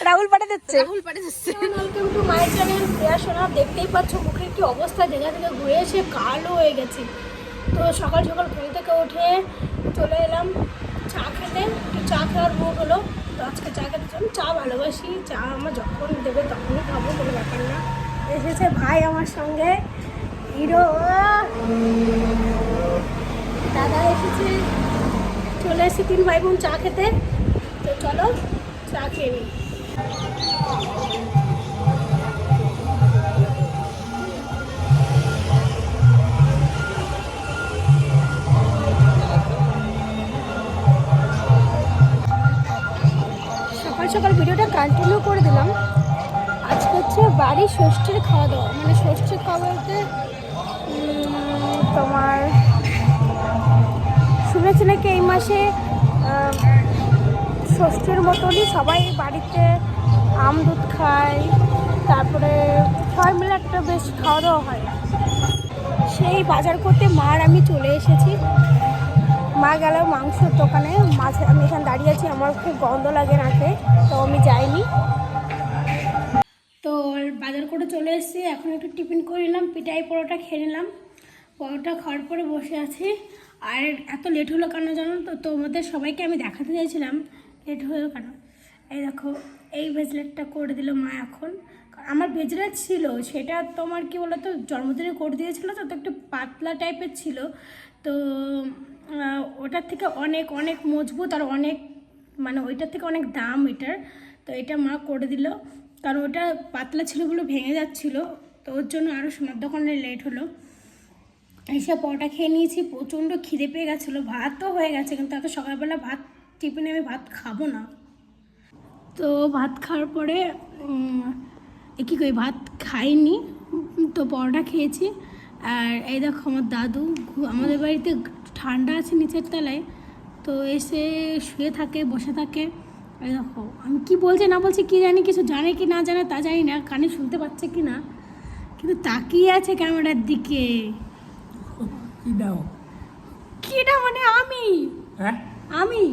রাহুল পাঠিয়ে দিচ্ছে। Welcome to my channel প্রিয়া সোনা। দেখতেই পাচ্ছ মুখের কি অবস্থা, জায়গা থেকে ঘুরে এসে কালো হয়ে গেছি। তো সকাল সকাল ঘুম থেকে উঠে চলে এলাম চা খেতে। একটু চা খাওয়ার মুড হলো, তো আজকে চা খেতে চলুন। চা ভালোবাসি, চা আমার যখন দেবে তখনই খাবো, কোনো ব্যাপার না। এসেছে ভাই আমার সঙ্গে, হিরো দাদা এসেছে। চলে এসেছি 3 ভাই বোন চা খেতে। তো চলো চা খেয়ে নিই। সকাল সকাল ভিডিওটা কন্টিনিউ করে দিলাম। আজকে হচ্ছে বাড়ির ষষ্ঠীর খাওয়া দাওয়া, মানে ষষ্ঠীর খাওয়া বলতে তোমার শুনেছি নাকি এই মাসে ষষ্ঠীর মতনই সবাই বাড়িতে আম দুধ খায়, তারপরে সবাই মিলে একটা বেশ খাওয়া দাওয়া হয়। সেই বাজার করতে মা আর আমি চলে এসেছি। মা গেল মাংসের দোকানে, মাঝে আমি এখানে দাঁড়িয়ে আছি, আমার খুব গন্ধ লাগে নাকে, তো আমি যাইনি। তো বাজার করে চলে এসেছি, এখন একটু টিফিন করে নিলাম, পিঠাই পরোটা খেয়ে নিলাম। পরোটা খাওয়ার পরে বসে আছি। আর এত লেট হলো কেন জানো তো, তোমাদের সবাইকে আমি দেখাতে চাইছিলাম লেট হলো কেন। এই দেখো, এই ব্রেসলেটটা করে দিল মা। এখন আমার ব্রেসলেট ছিল, সেটা তোমার কি বলতো জন্মদিনে করে দিয়েছিলো, তো একটু পাতলা টাইপের ছিল। তো ওটার থেকে অনেক অনেক মজবুত আর অনেক, মানে ওইটার থেকে অনেক দাম এটার। তো এটা মা করে দিল, কারণ ওটা পাতলা ছিল বলে ভেঙে যাচ্ছিলো, তো ওর জন্য আরও সোনার দোকানে লেট হলো। এসে পরোটা খেয়ে নিয়েছি, প্রচণ্ড খিদে পেয়ে গেছিলো, ভাতও হয়ে গেছে, কিন্তু এত সকালবেলা ভাত টিফিনে আমি ভাত খাবো না। তো ভাত খাওয়ার পরে কী করি, ভাত খাইনি, তো পরোটা খেয়েছি। আর এই দেখো আমার দাদু, আমাদের বাড়িতে ঠান্ডা আছে নিচের তলায়, তো এসে শুয়ে থাকে, বসে থাকে। এই দেখো আমি কি বলছি না বলছি কি জানি, কিছু জানে কি না জানে তা জানি না, কানে শুনতে পাচ্ছে কি না, কিন্তু তাকিয়ে আছে ক্যামেরার দিকে। কিটা মানে আমি, হ্যাঁ আমি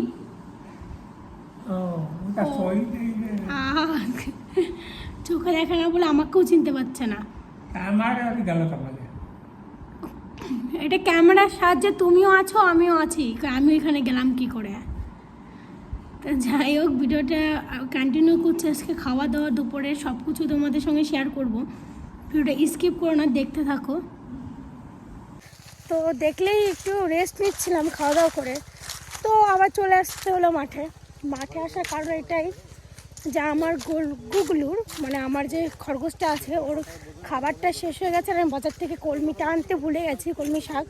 চোখে দেখে না বলে আমাকেও চিনতে পারছে না। এটা ক্যামেরার সাহায্যে তুমিও আছো, আমিও আছি, আমি এখানে গেলাম কি করে। তো যাই হোক, ভিডিওটা কন্টিনিউ করছি। আজকে খাওয়া দাওয়া দুপুরে সব কিছু তোমাদের সঙ্গে শেয়ার করব, ভিডিওটা স্কিপ করো না, দেখতে থাকো। তো দেখলেই একটু রেস্ট নিচ্ছিলাম খাওয়া দাওয়া করে, তো আবার চলে আসতে হলো মাঠে। মাঠে আসার কারণ এটাই যে আমার গুগলুর, মানে আমার যে খরগোশটা আছে, ওর খাবারটা শেষ হয়ে গেছে, আর আমি বাজার থেকে কলমিটা আনতে ভুলে গেছি, কলমি শাক।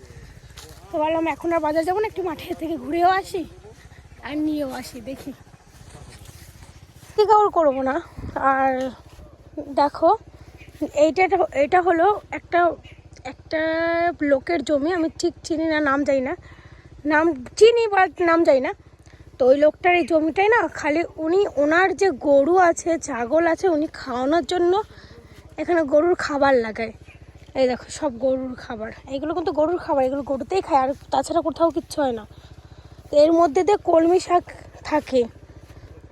তো বললাম এখন আর বাজার যাবো না, একটু মাঠে থেকে ঘুরেও আসি আর নিয়েও আসি, দেখি ঠিক আর করবো না। আর দেখো এটা হলো একটা একটা লোকের জমি, আমি ঠিক চিনি না, নাম জানি না, নাম চিনি বা নাম জানি না। তো ওই লোকটার এই জমিটাই না, খালি ওনার যে গরু আছে, ছাগল আছে, উনি খাওয়ানোর জন্য এখানে গরুর খাবার লাগায়। এই দেখো সব গরুর খাবার, এইগুলো কিন্তু গরুর খাবার, এগুলো গরুতেই খায়, আর তাছাড়া কোথাও কিচ্ছু হয় না। তো এর মধ্যে দিয়ে কলমি শাক থাকে,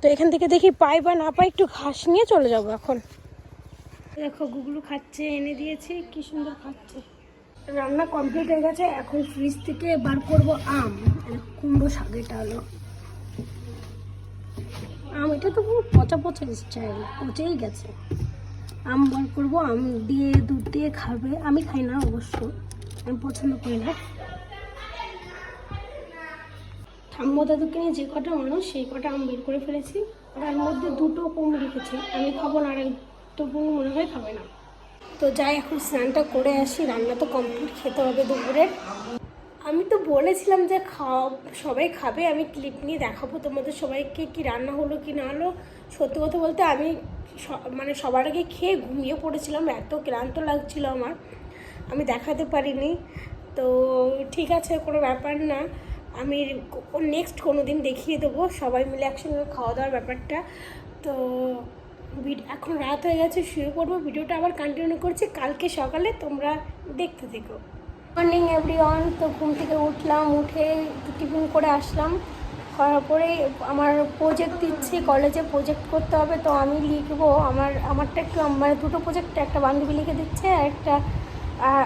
তো এখান থেকে দেখি পাই বা না পাই, একটু ঘাস নিয়ে চলে যাবো এখন। দেখো গুগলু খাচ্ছে, এনে দিয়েছি, কি সুন্দর খাচ্ছে। রান্না কমপ্লিট হয়ে গেছে, এখন ফ্রিজ থেকে বার করবো আম। কুমড়ো শাক এটা হলো আম, এটা তো পুরো পচা পচা স্টাইল, পচেই গেছে। আম বার করবো, আম দিয়ে দুধ দিয়ে খাবে, আমি খাই না অবশ্য, আমি পছন্দ করি না। ঠাম্মা দাদুকে নিয়ে যে কটা মানুষ, সেই কটা আম বের করে ফেলেছি, তার মধ্যে 2টো কম রেখেছি, আমি খাবো না, আর একটা মনে হয় খাবে না। তো যাই, এখন স্নানটা করে আসি, রান্না তো কমপ্লিট, খেতে হবে দুপুরে। আমি তো বলেছিলাম যে সবাই খাবে, আমি ক্লিপ নিয়ে দেখাবো তোমাদের সবাইকে কি রান্না হলো কি না হলো। সত্যি কথা বলতে আমি মানে সবার আগে খেয়ে ঘুমিয়ে পড়েছিলাম, এত ক্লান্ত লাগছিল আমার, আমি দেখাতে পারিনি। তো ঠিক আছে, কোনো ব্যাপার না, আমি নেক্সট কোনো দিন দেখিয়ে দেবো সবাই মিলে একসঙ্গে খাওয়া দাওয়ার ব্যাপারটা। তো এখন রাত হয়ে গেছে, শুয়ে পড়বো, ভিডিওটা আবার কন্টিনিউ করছি কালকে সকালে, তোমরা দেখতে থেকো। Morning everyone. তো ঘুম থেকে উঠলাম, উঠে টিফিন করে আসলাম, করার পরে আমার প্রজেক্ট দিচ্ছি, কলেজে প্রজেক্ট করতে হবে, তো আমি লিখবো। আমারটা একটু মানে দুটো প্রজেক্ট, একটা বান্ধবী লিখে দিচ্ছে আর একটা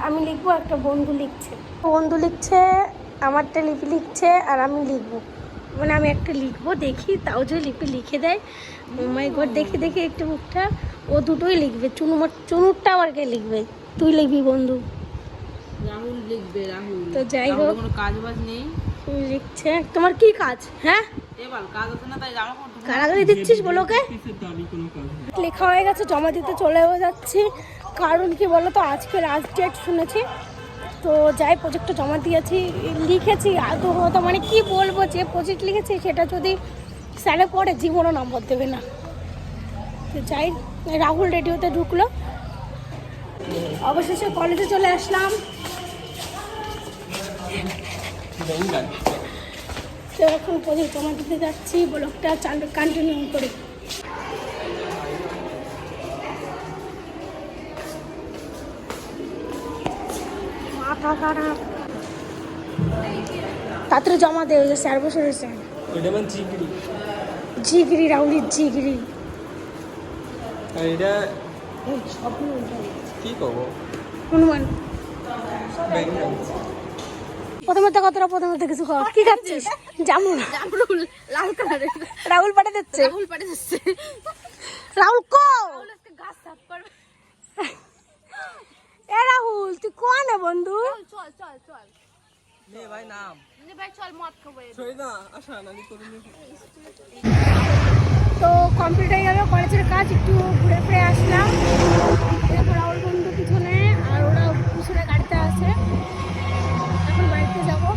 আমি লিখবো, একটা বন্ধু লিখছে। বন্ধু লিখছে, আমারটা লিপি লিখছে আর আমি লিখবো, মানে আমি একটা লিখবো, দেখি তাও যদি লিপি লিখে দেয়। মাই গড, দেখে দেখে একটু মুখটা, ও দুটোই লিখবে। চুনুরটা আবার কে লিখবে? তুই লিখবি বন্ধু। রাহুল লিখবে, রাহুল। তো যাই হোক, কোনো কাজ বাজ নেই, লিখছে। তোমার কি কাজ? হ্যাঁ, এবার কাজ আছে না, তাই জামা কাপড় গালাগালি দিচ্ছিস বলোকে? লেখা হয়ে গেছে, জমা দিতে চলেও যাচ্ছি। কারণ কি বলো তো, আজকে লাস্ট ডেট শুনেছি, তো যাই প্রজেক্টটা জমা দিয়েছি, লিখেছি আদৌ হতো, মানে কি বলবো, যে প্রজেক্ট লিখেছি সেটা যদি স্যারে পড়ে জীবনও নম্বর দেবে না। তো যাই, রাহুল রেডিওতে ঢুকলো, অবশেষে কলেজে চলে আসলাম। তো এখন প্রজেক্ট জমা দিতে যাচ্ছি, ব্লগটা চালু কন্টিনিউ করি। মাথা খারাপ, তাড়াতাড়ি জমা দে, ওই যে স্যার বসে রয়েছে। জিগরি, রাহুলের জিগরি। হনুমান প্রথমে কিছু খাওয়া। কি খাচ্ছিস? জামরুল। লাল কালারের। রাহুল পাঠিয়ে দিচ্ছে। রাহুল কো গাছ সাফ করবে। এ রাহুল, তুই কোনে বন্ধু? চল নে ভাই, নাম নে ভাই, চল মদ খাবো। ছয় না আশা নানি করে নে। তো কমপ্লিট হয়ে গেল কলেজের কাজ, একটু ঘুরে ফিরে আসলাম। এরপর রাহুল বন্ধু পিছনে আর ওরা পিছনে গাড়িতে আছে। এখন বাড়িতে যাবো।